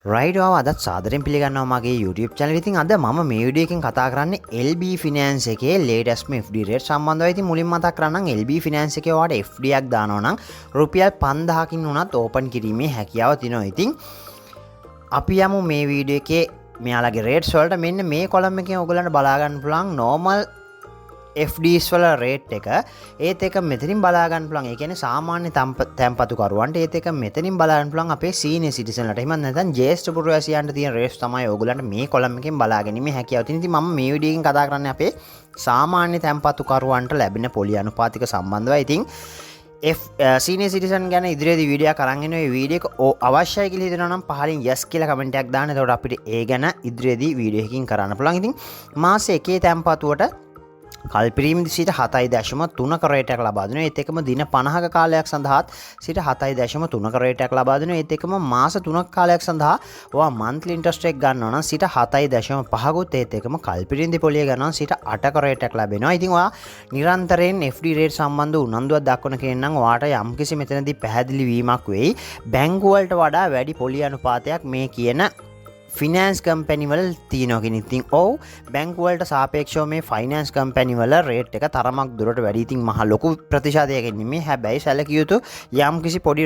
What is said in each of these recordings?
Right ඔයාව අදත් සාදරයෙන් පිළිගන්නවා මගේ YouTube channel එකේ. ඉතින් අද මම මේ වීඩියෝ එකෙන් කතා කරන්නේ LB Finance එකේ latest FD rate සම්බන්ධව. ඉතින් මුලින්ම මතක් කරන්නම් LB Finance එකේ ඔයාලට FD එකක් දානවා නම් රුපියල් 5000කින් උනත් ඕපන් කිරීමේ හැකියාව තියෙනවා. ඉතින් අපි යමු මේ වීඩියෝ එකේ මෙයාලගේ rates වලට. මෙන්න මේ column එකෙන් ඔයගලන්ට බලා ගන්න පුළුවන් normal FDs වල රේට් එක. ඒත් එක මෙතනින් බලා ගන්න පුළුවන්. ඒ කියන්නේ සාමාන්‍ය තැන්පතුකරුවන්ට ඒත් එක මෙතනින් බලා ගන්න පුළුවන් අපේ සීනියර් සිටිසන්ලට. එහෙම නැත්නම් ජ්‍යෙෂ්ඨ පුරවැසියන්ට තියෙන රේට්ස් තමයි ඕගොල්ලන්ට මේ කොලම් එකෙන් බලා ගැනීමේ හැකියාව තියෙන. ඉතින් මම මේ වීඩියෝ එකෙන් කතා කරන්නේ අපේ සාමාන්‍ය තැන්පතුකරුවන්ට ලැබෙන පොලි අනුපාතික සම්බන්ධවයි. ඉතින් සීනියර් සිටිසන් ගැන ඉදිරියේදී වීඩියෝ එකක් අරන් එනවා. මේ වීඩියෝ එක අවශ්‍යයි කියලා හිතනවා නම් පහලින් yes කියලා කමෙන්ට් එකක් දාන්න. එතකොට අපිට ඒ ගැන ඉදිරියේදී වීඩියෝ එකකින් කරන්න පුළුවන්. ඉතින් මාස එකේ තැන්පතුවට කල්පිරීමේදී සිට 7.3ක රේට් එකක් ලබා දෙනවා. ඒත් එකම දින 50ක කාලයක් සඳහාත් සිට 7.3ක රේට් එකක් ලබා දෙනවා. ඒත් එකම මාස 3ක කාලයක් සඳහා ඔයා monthly interest එක ගන්නවා නම් සිට 7.5කුත් ඒත් එකම කල්පිරීමේදී පොලිය ගන්නවා නම් සිට 8ක රේට් එකක් ලැබෙනවා. ඉතින් ඔයා නිරන්තරයෙන් FD රේට් සම්බන්ධ උනන්දුවක් දක්වන කෙනෙක් නම් ඔයාට යම්කිසි මෙතනදී පැහැදිලි වීමක් වෙයි. බැංකු වලට වඩා වැඩි පොලිය අනුපාතයක් මේ කියන ෆිනන්ස් කම්පැනි වල තියෙනවා කියන ඉතින් ඔව් බැංකු වලට සාපේක්ෂව මේ ෆයිනන්ස් කම්පැනි වල රේට් එක තරමක් දුරට වැඩි. ඉතින් මහ ලොකු ප්‍රතිශතයකින් නෙමෙයි. හැබැයි සැලකිය යුතු යම්කිසි පොඩි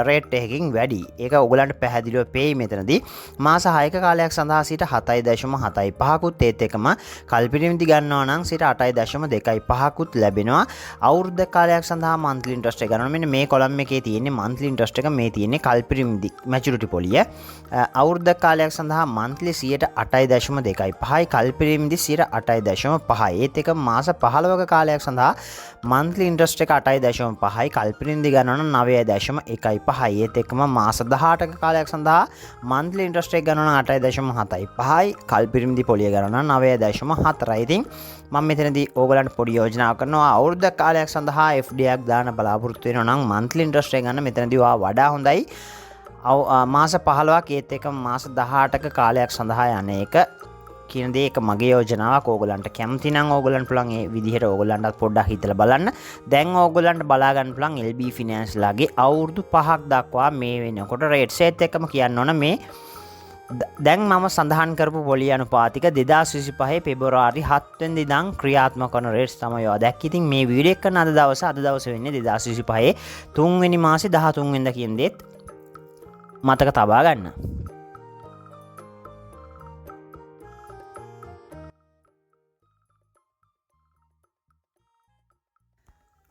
රේට් එකකින් වැඩි. ඒක ඔයගලන්ට පැහැදිලිව පේයි මෙතනදී. මාස 6ක කාලයක් සඳහා සිට 7.75කුත් ඒත් එකම කල්පිරීමේදී ගන්නවා නම් සිට 8.25කුත් ලැබෙනවා. අවුරුද්ද කාලයක් සඳහා monthly interest එක ගන්නවා. මෙන්න මේ කොලම් එකේ තියෙන්නේ monthly interest එක. මේ තියෙන්නේ කල්පිරීමේදී maturity පොලිය. අවුරුද්ද කාලයක් සඳහා monthly 8.25යි කල්පිරීමේදී 8.5යි. ඒත් එක මාස 15ක කාලයක් සඳහා monthly interest එක 8.5යි කල්පිරීමේදී ගන්නවා නම් 9.15යි. ඒත් එකම මාස 18ක කාලයක් සඳහා monthly interest එක ගන්නවා නම් 8.75යි කල්පිරීමේදී පොලිය ගන්නවා නම් 9.4යි. ඉතින් මම මෙතනදී ඕගලන්ට පොඩි යෝජනාවක් කරනවා. අවුරුද්ද කාලයක් සඳහා FD එකක් දාන්න බලාපොරොත්තු වෙනවා නම් monthly interest එක ගන්න මෙතනදී වඩා හොඳයි. මාස 15ක් ඒත් එක මාස 18ක කාලයක් සඳහා යන එක කියන දේ එක මගේ යෝජනාවක්. ඕගලන්ට කැමති නම් ඕගලන්ට පුළුවන් ඒ විදිහට ඕගලන්ටත් පොඩ්ඩක් හිතලා බලන්න. දැන් ඕගලන්ට බලා ගන්න පුළුවන් LB Finance ලාගේ අවුරුදු 5ක් දක්වා මේ වෙනකොට රේට්ස් ඒත් එකම කියන්න ඕන මේ දැන් මම සඳහන් කරපු පොලිය අනුපාතික 2025 පෙබරවාරි 7 වෙනිදා ඉඳන් ක්‍රියාත්මක වන රේට්ස් තමයි ඔයා දැක්ක. ඉතින් මේ වීඩියෝ එක කරන අද දවසේ වෙන්නේ 2025 3 වෙනි මාසේ 13 වෙනිදා කියන දේත් මතක තබා ගන්න.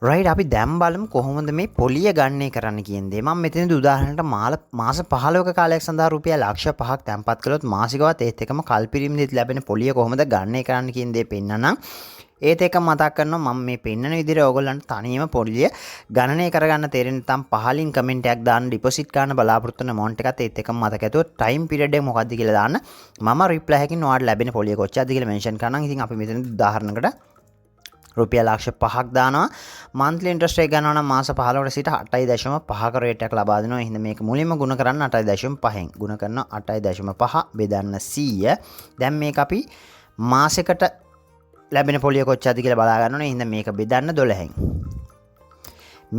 රයිට් අපි දැන් බලමු කොහොමද මේ පොලිය ගන්නේ කරන්න කියන දේ. මම මෙතනදී උදාහරණයක් මාස 15ක කාලයක් සඳහා රුපියල් ලක්ෂ 5ක් තැන්පත් කළොත් මාසිකවත් ඒත් එකම කල්පිරීමේදී ලැබෙන පොලිය කොහොමද ගන්නේ කරන්න කියන දේ පෙන්නනම් ඒත් එක මතක් කරනවා. මම මේ පෙන්නන විදිහට ඕගොල්ලන්ට තනියම පොලිය ගණනය කරගන්න තේරෙන්න නැත්නම් පහලින් කමෙන්ට් එකක් දාන්න ඩිපොසිට් ගන්න බලාපොරොත්තු වෙන amount එකත් ඒත් එකම මතක ඇතුව ටයිම් පීරියඩ් එක මොකක්ද කියලා දාන්න. මම රිප්ලයි එකකින් ඔයාලට ලැබෙන පොලිය කොච්චරද කියලා මෙන්ෂන් කරනවා. ඉතින් අපි මෙතන උදාහරණයකට රුපියල් ලක්ෂ 5ක් දානවා. monthly interest එක ගන්නවා නම් මාස 15කට සිට 8.5ක රේට් එකක් ලබා දෙනවා. එහෙනම් මේක මුලින්ම ගුණ කරන්න 8.5න් ගුණ කරන 8.5 බෙදන්න 100. දැන් මේක අපි මාසෙකට ලැබෙන පොලිය කොච්චරද කියලා බලා ගන්න ඕනේ. එහෙනම් මේක බෙදන්න 12න්.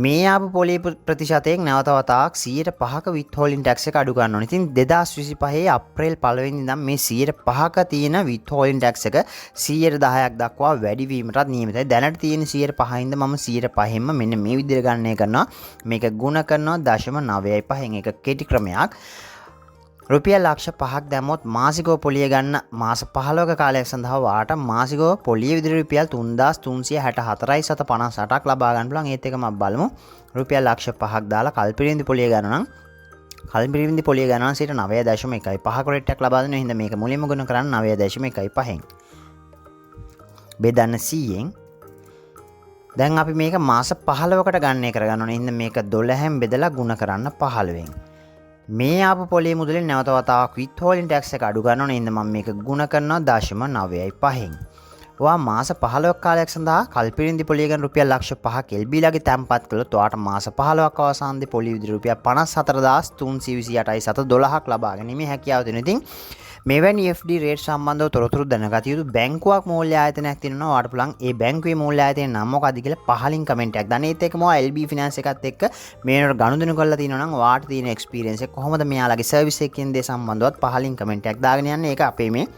මේ ආපු පොලිය ප්‍රතිශතයෙන් නැවත වතාවක් 105ක withholding tax එක අඩු ගන්න ඕනේ. ඉතින් 2025 අප්‍රේල් 1 වෙනිදා ඉඳන් මේ 105ක තියෙන withholding tax එක 110ක් දක්වා වැඩි වීමටත් නියමිතයි. දැනට තියෙන 105 ඉඳන් මම 105න්ම මෙන්න මේ විදිහට ගණනය කරනවා. මේක ගුණ කරනවා 0.95න්. ඒක කෙටි ක්‍රමයක්. රුපියල් ලක්ෂ 5ක් දැම්මොත් මාසිකව පොලිය ගන්න මාස 15ක කාලයක් සඳහා වාට මාසිකව පොලිය විදිහට රුපියල් 3364.58ක් ලබා ගන්න පුළුවන්. ඒත් එකම බලමු. රුපියල් ලක්ෂ 5ක් දාලා කල්පිරීමේදී පොලිය ගන්න නම් කල්පිරීමේදී පොලිය ගන්න නම් සිට 9.15ක රේට් එකක් ලබා දෙනවා. එහෙනම් මේක මුලින්ම ගුණ කරන්න 9.15න්. බෙදන්න 100න්. දැන් අපි මේක මාස 15කට ගණනය කරගන්න ඕනේ. එහෙනම් මේක 12න් බෙදලා ගුණ කරන්න 15න්. මේ ආපු පොලිය මුදලින් නැවත වතාවක් withholding tax එක අඩු ගන්න ඕනේ. ඉතින් මම මේක ගුණ කරනවා 0.95න්. ඔයා මාස 15ක කාලයක් සඳහා කල්පිරීමේදී පොලිය ගන්න රුපියල් ලක්ෂ 5ක් LB ලාගේ තැන්පත් කළොත් ඔයාට මාස 15ක අවසානයේදී පොලිය විදිහට රුපියල් 54328.712ක් ලබා ගැනීමේ හැකියාව තියෙනවා. ඉතින් මෙවැනි FD රේට් සම්බන්ධව තොරතුරු දැනගත යුතු බැංකුවක් මූල්‍ය ආයතනයක් තියෙනවා. ඔයාලට පුළුවන් ඒ බැංකුවේ මූල්‍ය ආයතනයේ නම මොකක්ද කියලා පහලින් කමෙන්ට් එකක් දාන්න. ඒත් එක්කම ඔයා LB ෆිනෑන්ස් එකත් එක්ක මේනට ගනුදෙනු කරලා තියෙනවා නම් ඔයාට තියෙන එක්ස්පීරියන්ස් එක කොහොමද මෙයාලගේ සර්විස් එකකින් දේ සම්බන්ධවත් පහලින් කමෙන්ට් එකක් දාගෙන යන්න. ඒක අපේ මේ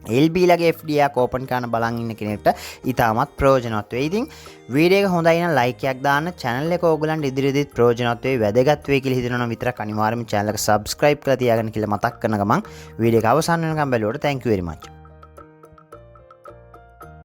LB ලගේ FD එකක් ඕපන් කරන බලන් ඉන්න කෙනෙක්ට ඉතාමත් ප්‍රයෝජනවත් වෙයි. ඉතින් වීඩියෝ එක හොඳයි නම් ලයික් එකක් දාන්න. channel එක ඕගලන්ට ඉදිරියේදීත් ප්‍රයෝජනවත් වෙයි, වැදගත් වෙයි කියලා හිතනවා නම් විතරක් අනිවාර්යයෙන්ම channel එක subscribe කරලා තියාගන්න කියලා මතක් කරන ගමන් වීඩියෝ එක අවසන් වෙනකම් බැලුවට thank you very much.